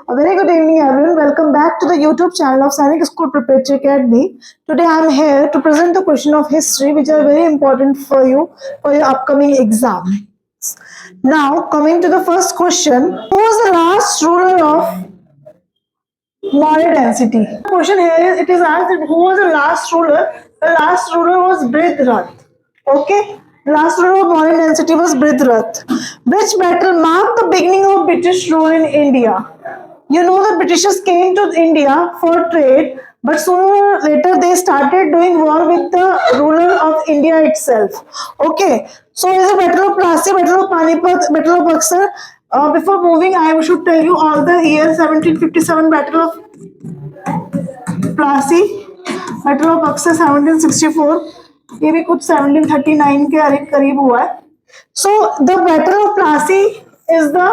A very good evening, everyone. Welcome back to the YouTube channel of Sainik School Preparatory Academy. Today, I am here to present the question of history, which are very important for you for your upcoming exam. Now, coming to the first question, who was the last ruler of Maurya dynasty? The question here is, it is asked that who was the last ruler? The last ruler was Bridhrath. Okay, the last ruler of Maurya dynasty was Bridhrath. Which battle marked the beginning of British rule in India? You know the Britishers came to India for trade, but sooner or later they started doing war with the ruler of India itself. Okay, so is the Battle of Plassey, Battle of Panipat, Battle of Buxar. Before moving, I should tell you all the years: 1757 Battle of Plassey, Battle of Buxar 1764, ये भी कुछ 1739 के करीब हुआ है. So the Battle of Plassey is the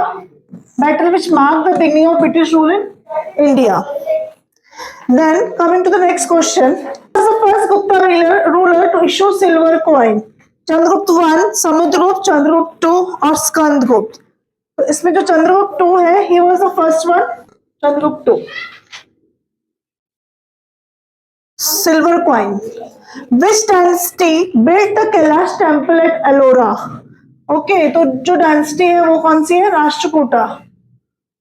battle which marked the beginning of British rule in India. Then coming to the next question, who was the first Gupta ruler to issue silver coin? Chandragupta 1, Samudragupta, Chandragupta 2 और Skandagupta. तो इसमें जो चंद्रगुप्त 2 है, he was the first one, Chandragupta 2. Silver coin. Which dynasty built the Kailash temple at Ellora? Okay, तो जो dynasty है वो कौन सी है? राष्ट्रकूटा.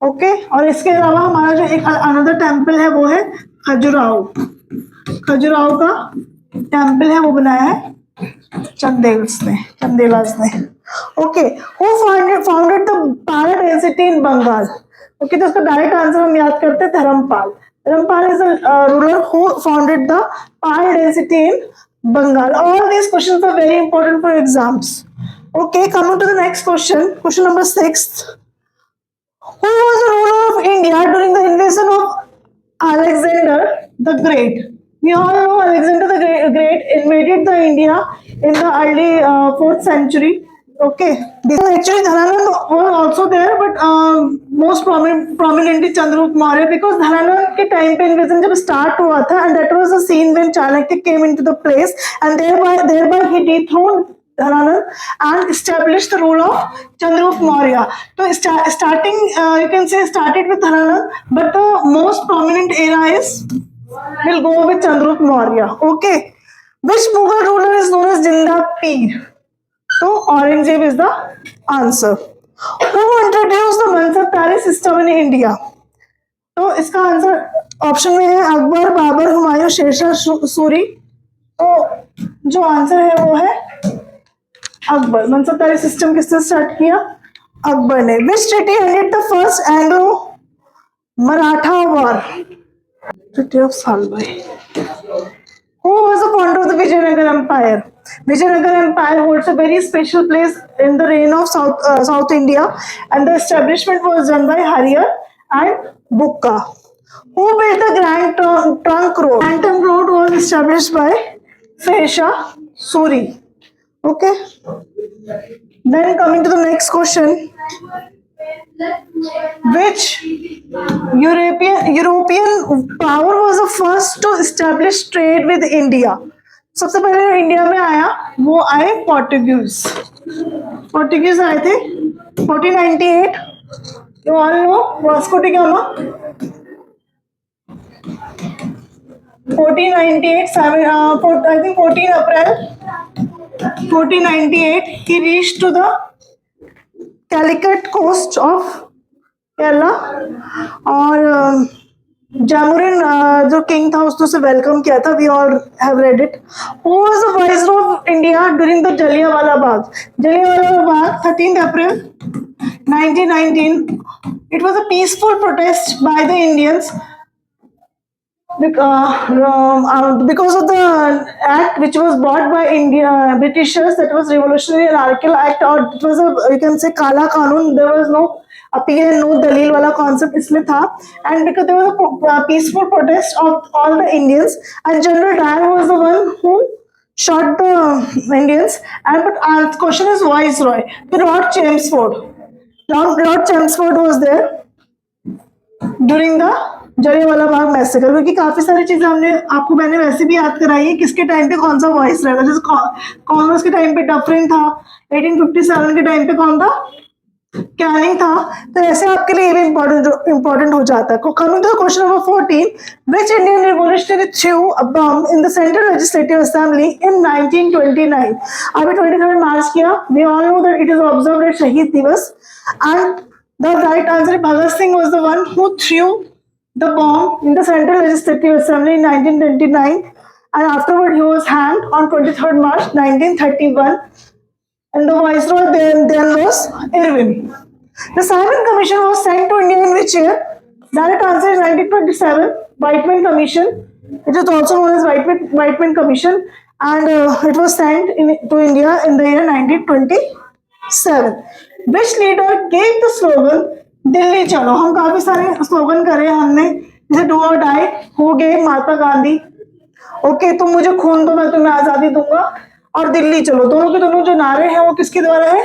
ओके, और इसके अलावा हमारा जो एक अनदर टेम्पल है वो है खजुराहो. खजुराहो का टेम्पल है वो बनाया है चंदेलास ने. Okay, who founded the Pala dynasty in Bengal? Okay, तो उसका डायरेक्ट आंसर हम याद करते हैं Dharmapala. Dharmapala is the ruler who founded the Pala dynasty in Bengal. All these questions are very important for exams. Okay, coming to the next question. Question number 6. Who was the ruler of India during the invasion of Alexander the Great? We all know Alexander the Great invaded the India in the early 4th century. Okay, actually Dhananand was also there, but most prominently Chandragupta Maurya, because Dhananand के time पे invasion जब start हुआ था, and that was the scene when Chanakya came into the place, and thereby he dethroned Dhananand and established the rule of Chandragupta Maurya. So starting you can say started with Dhananand, but the most prominent era is will go with Chandragupta Maurya. Okay, which Mughal ruler is known as Jinda Peer? So Aurangzeb is the answer. Who introduced the Mansab-Tari system in India? तो इसका answer option में है अकबर, बाबर, हुमायूं, शेरशाह सूरी. तो जो answer है वो है Akbar. मनसब-तारी system किसने स्टार्ट किया? अकबर ने. Which treaty ended the first Anglo-Maratha war? Treaty of Salbai. Who was the founder of the Vijayanagar Empire? Vijayanagar Empire holds a very special place in the reign of South India, and the establishment was done by Hariyar and Bukka. Who built the Grand Trunk Road? Grand Trunk Road was established by Shersha Suri. Okay. Then coming to the next question. Which European power was the first to establish trade with India? सबसे पहले जो India में आया वो आए Portuguese आए थे 1498. You all know Vasco D gamma. 1498, I think 14 April 1498 he reached to the Calicut coast of Kerala, और जामुरिन जो किंग था उसने उसे वेलकम किया था. We all have read it. Who was the viceroy of India during the Jallianwala Bagh? Jallianwala Bagh 13 April 1919. It was a peaceful protest by the Indians because of the act which was brought by Britishers, that was Revolutionary Anarchical Act, or it was you can say Kala Kanun. There was no appeal and no dalil wala concept इसलिए था, and because there was a peaceful protest of all the Indians, and General Dyer was the one who shot the Indians. And but question is Viceroy. Lord Chelmsford was there during the Jallianwala Bagh massacre, क्योंकि काफी सारी चीजें हमने आपको मैंने वैसे भी याद कराई है किसके टाइम पे कौन सा वॉइस रहेगा. जैसे कांग्रेस के टाइम पे डफरिन था, 1857 के टाइम पे कौन था? कैनिंग था, तो ऐसे आपके लिए ये भी इंपॉर्टेंट हो जाता है. Coming to question number 14, which Indian revolutionary threw a bomb in the central legislative assembly in 1929. अभी 23 मार्च किया. We all know that it is observed at Shaheed Diwas, and the right answer Bhagat Singh was the one who threw the bomb in the Central Legislative Assembly in 1929, and afterward he was hanged on 23rd March 1931, and the viceroy then was Irwin. The Simon Commission was sent to India in which year? Direct answer is 1927, Whiteman Commission. It is also known as Whiteman Commission, and it was sent to India in the year 1927. Which leader gave the slogan Delhi चलो? हम काफी सारे slogan करे हमने, जैसे do or die. Who gave? Mahatma Gandhi. Okay, तुम मुझे खून दो मैं तुम्हें आजादी दूंगा, और दिल्ली चलो, दोनों के दोनों जो नारे हैं वो किसके द्वारा है?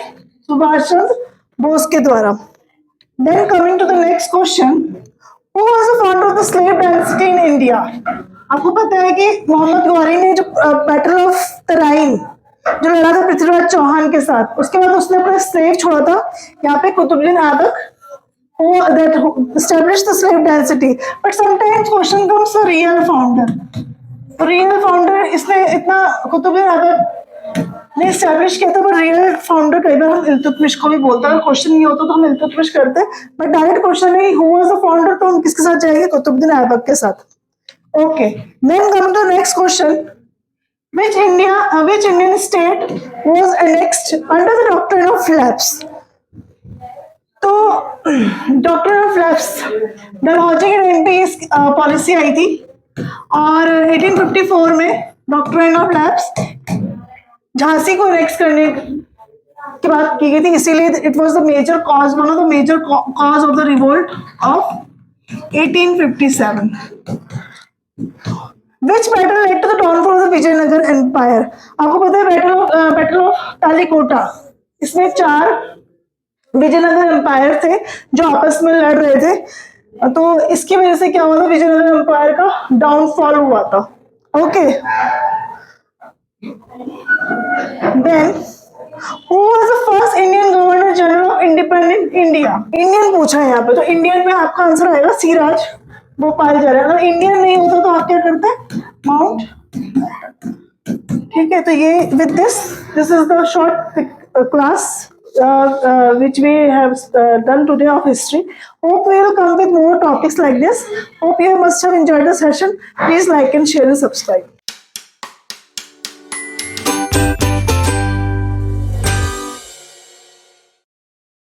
सुभाष चंद्र बोस के द्वारा. Then coming to the next question, who was the founder of the slave dynasty in India? आपको पता है कि मोहम्मद गौरी ने जो बैटल ऑफ तराइन जो लड़ा था पृथ्वीराज चौहान के साथ, उसके बाद उसने अपना स्लेव छोड़ा था. यहाँ पे Qutubuddin Aibak that established the slave dynasty, but sometimes question comes the real founder. Real founder इसने इतना कुतुबुद्दीन ऐबक ने एस्टैब्लिश किया था, पर रियल फाउंडर कई बार हम इल्तुतमिश को भी बोलते हैं. क्वेश्चन नहीं होता तो हम इल्तुतमिश करते हैं, बट डायरेक्ट क्वेश्चन है हु वाज द फाउंडर, तो हम किसके साथ जाएंगे? कुतुबुद्दीन ऐबक के साथ. Okay, then coming to next question, which Indian state was annexed under the doctrine of lapse? तो डॉक्टर ऑफ लैप्स डलहौजी की 20 पॉलिसी आई थी, और 1854 में डॉक्ट्राइन ऑफ लैप्स झांसी को एनेक्स करने की बात की गई थी. इसीलिए it was the major cause, one of the major cause of the revolt of 1857. Which battle led to the downfall of the Vijayanagar Empire? आपको पता है बैटल ऑफ तालीकोटा, इसमें 4 विजयनगर एम्पायर थे जो आपस में लड़ रहे थे, तो इसकी वजह से क्या हुआ था? विजयनगर एम्पायर का डाउनफॉल हुआ था. Okay, then who was the first Indian governor general of independent India? Indian पूछा है यहाँ पे, तो इंडियन में आपका आंसर आएगा सिराज भोपाल जरा. अगर इंडियन नहीं होता तो आप क्या करते? माउंट. ठीक है, तो ये with this is the short class which we have done today of history. Hope we will come with more topics like this. Hope you must have enjoyed the session. Please like and share and subscribe.